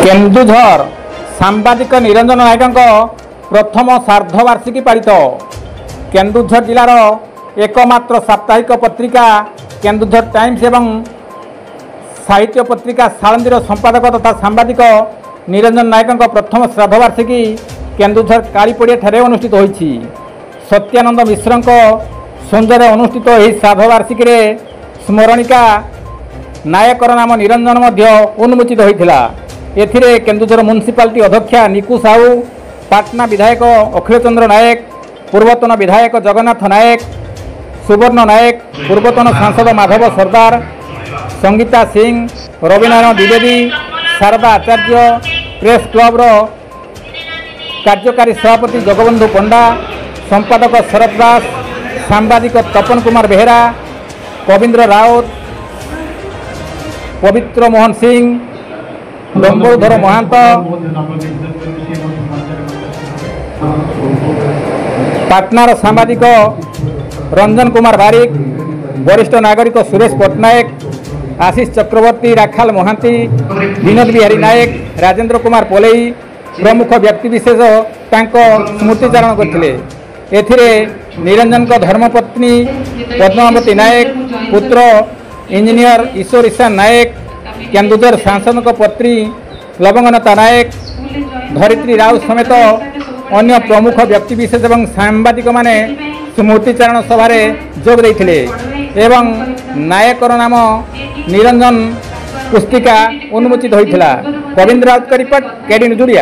केन्दुझर सांबादिक निरंजन नायक प्रथम सार्धवार्षिकी पालित। केन्दुझर जिलार एकमात्र साप्ताहिक पत्रिका केन्दुझर टाइम्स एवं साहित्य पत्रिका साळंदीर संपादक तथा सांबादिक निरंजन नायक प्रथम श्राद्धवार्षिकी केन्दुझर कालीपड़िया ठारे अनुष्ठित होईछि। सत्यानंद मिश्र संजय अनुष्ठित यह श्राद्धवार्षिकी स्मरणिका नायकर नाम निरंजन उन्मोचित होता। एथिरे केन्दुझर म्युनिसिपालिटी अध्यक्षा निकु साहू, पाटना विधायक अखिल चंद्र नायक, पूर्वतन विधायक जगन्नाथ नायक, सुवर्ण नायक, पूर्वतन सांसद माधव सरदार, संगीता सिंह, रविनारायण द्विवेदी, शारदा आचार्य, प्रेस क्लब कार्यकारी सभापति जगबंधु पंडा, संपादक शरद दास, सांबादिक तपन कुमार बेहेरा, कविंद्र राउत, पवित्र मोहन सिंह, डम्बरुधर महांत, पाटनार सांबादिक रंजन कुमार बारिक, वरिष्ठ नागरिक सुरेश पट्टनायक, आशीष चक्रवर्ती, राखाल महांती, विनोद बिहारी नायक, राजेंद्र कुमार पोलई प्रमुख व्यक्तिविशेष स्मृतिचारण करथिले। एथिरे निरंजन धर्मपत्नी पद्मावती नायक, पुत्र इंजीनियर ईश्वर ईशान नायक, केन्दुझर सांसद पत्री लवंगनता नायक, धरित्री राउत समेत अन्य प्रमुख व्यक्तिविशेष और सांबादिक माने स्मृतिचारण सभार जोग देइथिले एवं नायकर नाम निरंजन पुस्तिका उन्मोचित होइथिला। कविंद्र राउत का रिपोर्ट, केडी न्यूज।